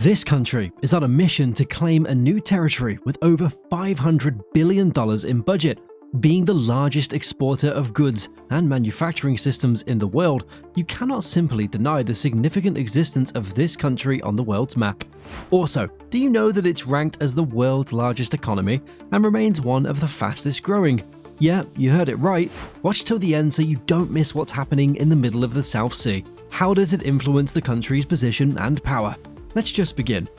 This country is on a mission to claim a new territory with over $500 billion in budget. Being the largest exporter of goods and manufacturing systems in the world, you cannot simply deny the significant existence of this country on the world's map. Also, do you know that it's ranked as the world's largest economy and remains one of the fastest growing? Yeah, you heard it right. Watch till the end so you don't miss what's happening in the middle of the South Sea. How does it influence the country's position and power? Let's just begin.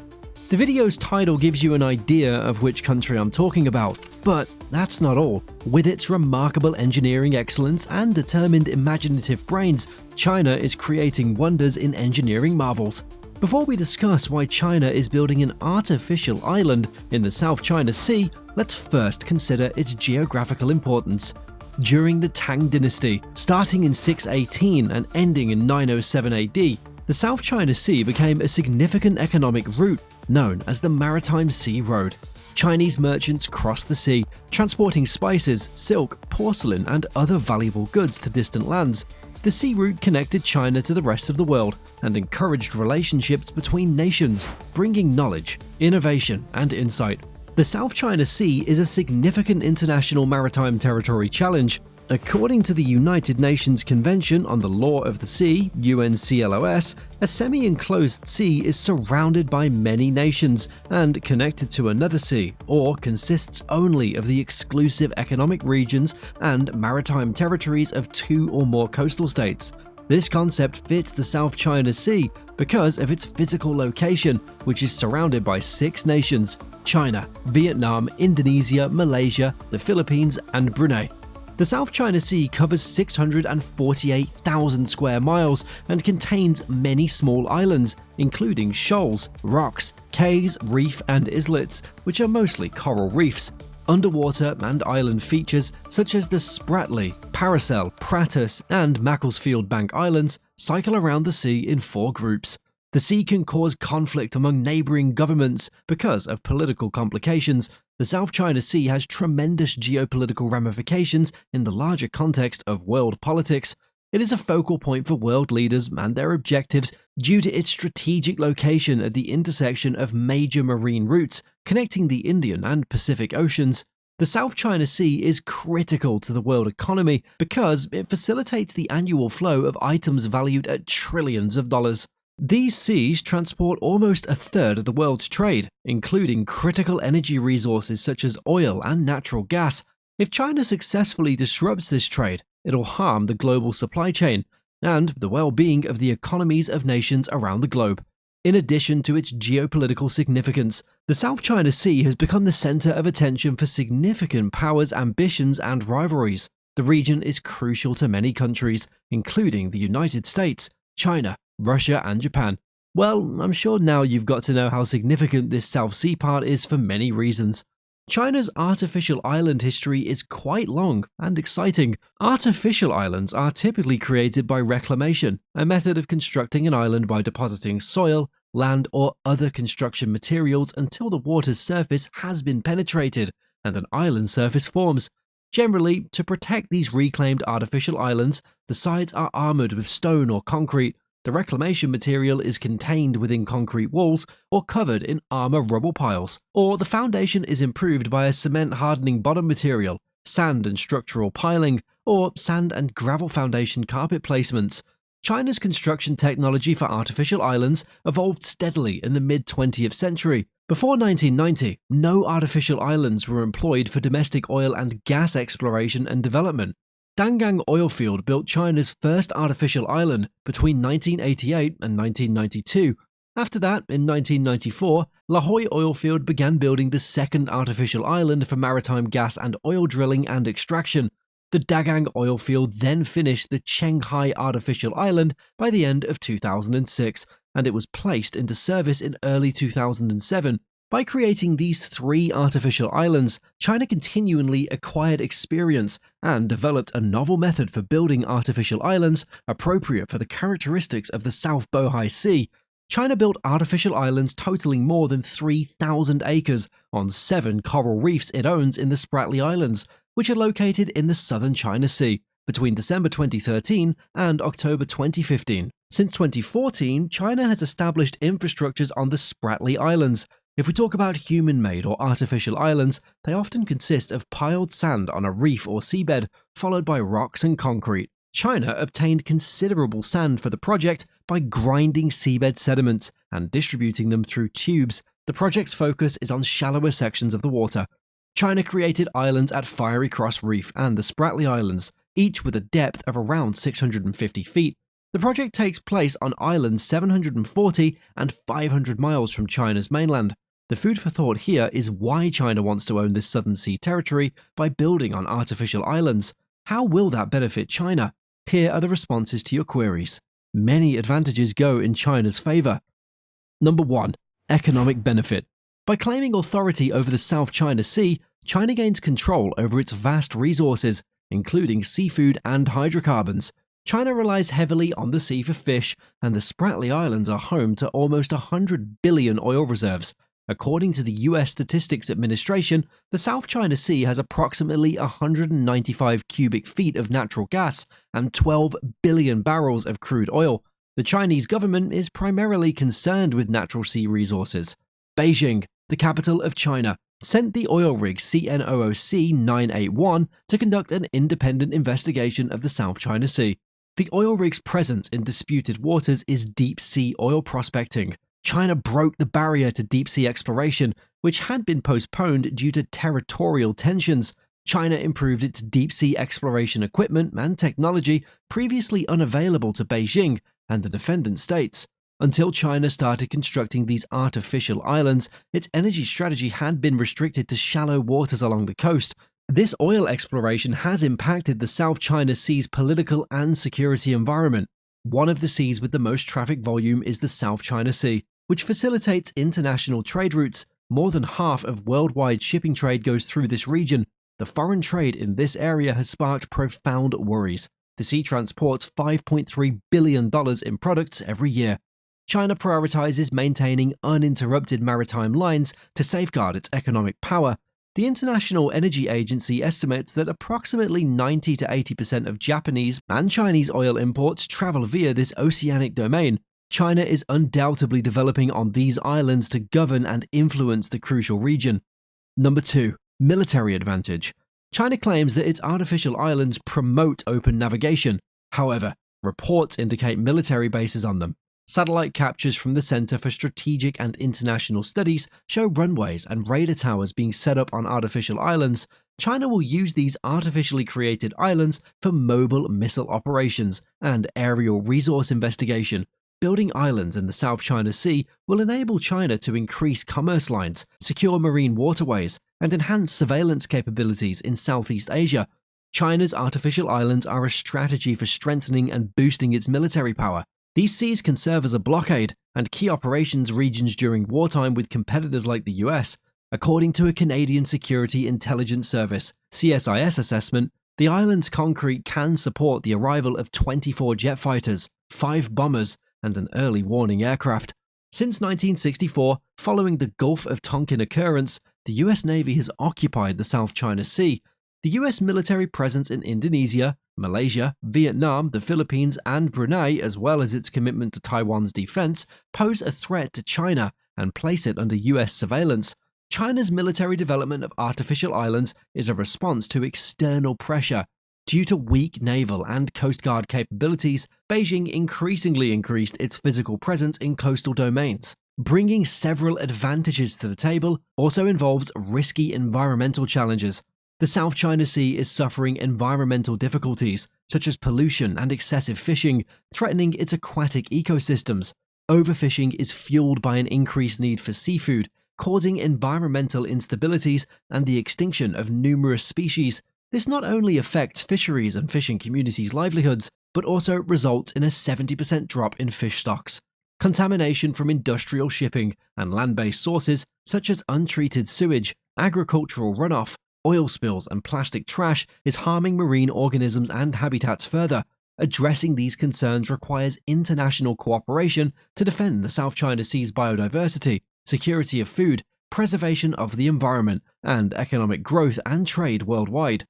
The video's title gives you an idea of which country I'm talking about, but that's not all. With its remarkable engineering excellence and determined imaginative brains, China is creating wonders in engineering marvels. Before we discuss why China is building an artificial island in the South China Sea, let's first consider its geographical importance. During the Tang dynasty, starting in 618 and ending in 907 AD, the South China Sea became a significant economic route known as the Maritime Sea Road. Chinese merchants crossed the sea, transporting spices, silk, porcelain, and other valuable goods to distant lands. The sea route connected China to the rest of the world and encouraged relationships between nations, bringing knowledge, innovation, and insight. The South China Sea is a significant international maritime territory challenge. According to the United Nations Convention on the Law of the Sea, UNCLOS, a semi-enclosed sea is surrounded by many nations and connected to another sea, or consists only of the exclusive economic regions and maritime territories of two or more coastal states. This concept fits the South China Sea because of its physical location, which is surrounded by 6 nations: China, Vietnam, Indonesia, Malaysia, the Philippines, and Brunei. The South China Sea covers 648,000 square miles and contains many small islands, including shoals, rocks, cays, reef, and islets, which are mostly coral reefs. Underwater and island features such as the Spratly, Paracel, Pratus, and Macclesfield Bank Islands cycle around the sea in 4 groups. The sea can cause conflict among neighboring governments because of political complications. The South China Sea has tremendous geopolitical ramifications in the larger context of world politics. It is a focal point for world leaders and their objectives due to its strategic location at the intersection of major marine routes connecting the Indian and Pacific Oceans. The South China Sea is critical to the world economy because it facilitates the annual flow of items valued at trillions of dollars. These seas transport almost a third of the world's trade, including critical energy resources such as oil and natural gas. If China successfully disrupts this trade, it'll harm the global supply chain and the well-being of the economies of nations around the globe. In addition to its geopolitical significance, the South China Sea has become the center of attention for significant powers' ambitions and rivalries. The region is crucial to many countries, including the United States, China, Russia, and Japan. Well, I'm sure now you've got to know how significant this South Sea part is for many reasons. China's artificial island history is quite long and exciting. Artificial islands are typically created by reclamation, a method of constructing an island by depositing soil, land, or other construction materials until the water's surface has been penetrated and an island surface forms. Generally, to protect these reclaimed artificial islands, the sides are armored with stone or concrete. The reclamation material is contained within concrete walls or covered in armor rubble piles, or the foundation is improved by a cement hardening bottom material, sand and structural piling, or sand and gravel foundation carpet placements. China's construction technology for artificial islands evolved steadily in the mid-20th century. Before 1990, no artificial islands were employed for domestic oil and gas exploration and development. Dangang Oilfield built China's first artificial island between 1988 and 1992. After that, in 1994, La Hoi Oilfield began building the second artificial island for maritime gas and oil drilling and extraction. The Dagang Oilfield then finished the Chenghai Artificial Island by the end of 2006, and it was placed into service in early 2007. By creating these 3 artificial islands, China continually acquired experience and developed a novel method for building artificial islands appropriate for the characteristics of the South Bohai Sea. China built artificial islands totaling more than 3,000 acres on 7 coral reefs it owns in the Spratly Islands, which are located in the southern China Sea, between December 2013 and October 2015. Since 2014, China has established infrastructures on the Spratly Islands. If we talk about human-made or artificial islands, they often consist of piled sand on a reef or seabed, followed by rocks and concrete. China obtained considerable sand for the project by grinding seabed sediments and distributing them through tubes. The project's focus is on shallower sections of the water. China created islands at Fiery Cross Reef and the Spratly Islands, each with a depth of around 650 feet. The project takes place on islands 740 and 500 miles from China's mainland. The food for thought here is why China wants to own this southern sea territory by building on artificial islands. How will that benefit China? Here are the responses to your queries. Many advantages go in China's favor. Number 1. Economic benefit. By claiming authority over the South China Sea, China gains control over its vast resources, including seafood and hydrocarbons. China relies heavily on the sea for fish, and the Spratly Islands are home to almost 100 billion oil reserves. According to the US Statistics Administration, the South China Sea has approximately 195 cubic feet of natural gas and 12 billion barrels of crude oil. The Chinese government is primarily concerned with natural sea resources. Beijing, the capital of China, sent the oil rig CNOOC 981 to conduct an independent investigation of the South China Sea. The oil rig's presence in disputed waters is deep-sea oil prospecting. China broke the barrier to deep-sea exploration, which had been postponed due to territorial tensions. China improved its deep-sea exploration equipment and technology previously unavailable to Beijing and the defendant states. Until China started constructing these artificial islands, its energy strategy had been restricted to shallow waters along the coast. This oil exploration has impacted the South China Sea's political and security environment. One of the seas with the most traffic volume is the South China Sea, which facilitates international trade routes. More than half of worldwide shipping trade goes through this region. The foreign trade in this area has sparked profound worries. The sea transports $5.3 billion in products every year. China prioritizes maintaining uninterrupted maritime lines to safeguard its economic power. The International Energy Agency estimates that approximately 90 to 80% of Japanese and Chinese oil imports travel via this oceanic domain. China is undoubtedly developing on these islands to govern and influence the crucial region. Number 2. Military advantage. China claims that its artificial islands promote open navigation. However, reports indicate military bases on them. Satellite captures from the Center for Strategic and International Studies show runways and radar towers being set up on artificial islands. China will use these artificially created islands for mobile missile operations and aerial resource investigation. Building islands in the South China Sea will enable China to increase commerce lines, secure marine waterways, and enhance surveillance capabilities in Southeast Asia. China's artificial islands are a strategy for strengthening and boosting its military power. These seas can serve as a blockade and key operations regions during wartime with competitors like the US. According to a Canadian Security Intelligence Service (CSIS) assessment, the island's concrete can support the arrival of 24 jet fighters, 5 bombers, and an early warning aircraft. Since 1964, following the Gulf of Tonkin occurrence, the US Navy has occupied the South China Sea. The US military presence in Indonesia, Malaysia, Vietnam, the Philippines, and Brunei, as well as its commitment to Taiwan's defense, pose a threat to China and place it under US surveillance. China's military development of artificial islands is a response to external pressure. Due to weak naval and coast guard capabilities, Beijing increasingly increased its physical presence in coastal domains. Bringing several advantages to the table also involves risky environmental challenges. The South China Sea is suffering environmental difficulties, such as pollution and excessive fishing, threatening its aquatic ecosystems. Overfishing is fueled by an increased need for seafood, causing environmental instabilities and the extinction of numerous species. This not only affects fisheries and fishing communities' livelihoods, but also results in a 70% drop in fish stocks. Contamination from industrial shipping and land-based sources, such as untreated sewage, agricultural runoff, oil spills, and plastic trash, is harming marine organisms and habitats further. Addressing these concerns requires international cooperation to defend the South China Sea's biodiversity, security of food, preservation of the environment, and economic growth and trade worldwide.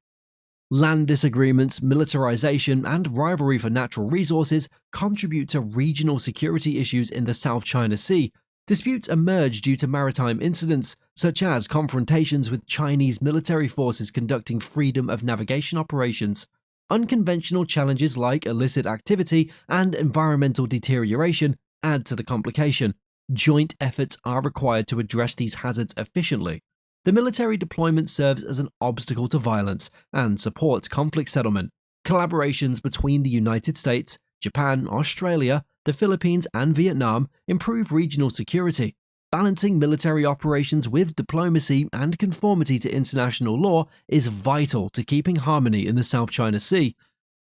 Land disagreements, militarization, and rivalry for natural resources contribute to regional security issues in the South China Sea. Disputes emerge due to maritime incidents, such as confrontations with Chinese military forces conducting freedom of navigation operations. Unconventional challenges like illicit activity and environmental deterioration add to the complication. Joint efforts are required to address these hazards efficiently. The military deployment serves as an obstacle to violence and supports conflict settlement. Collaborations between the United States, Japan, Australia, the Philippines, and Vietnam improve regional security. Balancing military operations with diplomacy and conformity to international law is vital to keeping harmony in the South China Sea.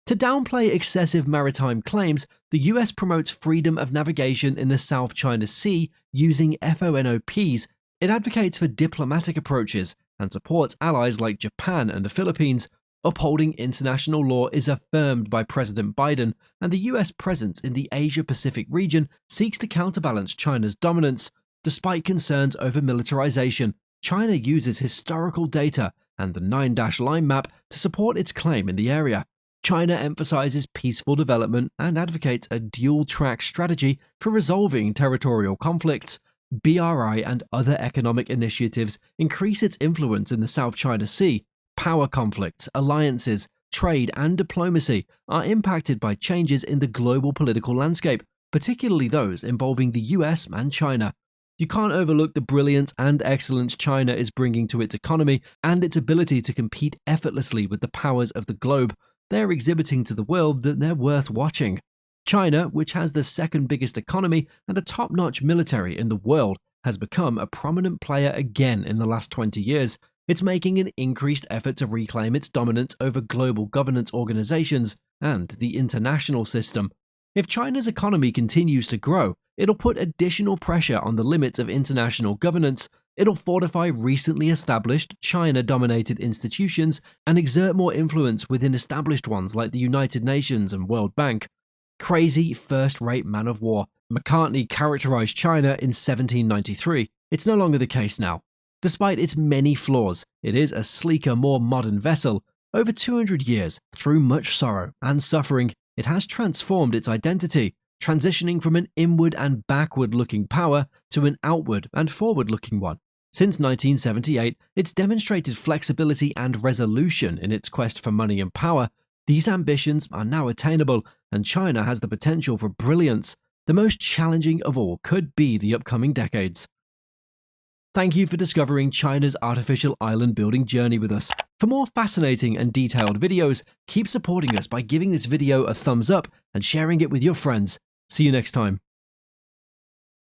To downplay excessive maritime claims, the US promotes freedom of navigation in the South China Sea using FONOPs. It advocates for diplomatic approaches and supports allies like Japan and the Philippines. Upholding international law is affirmed by President Biden, and the US presence in the Asia-Pacific region seeks to counterbalance China's dominance. Despite concerns over militarization, China uses historical data and the 9-line map to support its claim in the area. China emphasizes peaceful development and advocates a dual-track strategy for resolving territorial conflicts. BRI and other economic initiatives increase its influence in the South China Sea. Power conflicts, alliances, trade, and diplomacy are impacted by changes in the global political landscape, particularly those involving the US and China. You can't overlook the brilliance and excellence China is bringing to its economy and its ability to compete effortlessly with the powers of the globe. They're exhibiting to the world that they're worth watching. China, which has the second biggest economy and a top-notch military in the world, has become a prominent player again in the last 20 years. It's making an increased effort to reclaim its dominance over global governance organizations and the international system. If China's economy continues to grow, it'll put additional pressure on the limits of international governance. It'll fortify recently established China-dominated institutions and exert more influence within established ones like the United Nations and World Bank. Crazy, first-rate man of war. McCartney characterized China in 1793. It's no longer the case now. Despite its many flaws, it is a sleeker, more modern vessel. Over 200 years, through much sorrow and suffering, it has transformed its identity, transitioning from an inward and backward-looking power to an outward and forward-looking one. Since 1978, it's demonstrated flexibility and resolution in its quest for money and power. These ambitions are now attainable, and China has the potential for brilliance. The most challenging of all could be the upcoming decades. Thank you for discovering China's artificial island building journey with us. For more fascinating and detailed videos, keep supporting us by giving this video a thumbs up and sharing it with your friends. See you next time.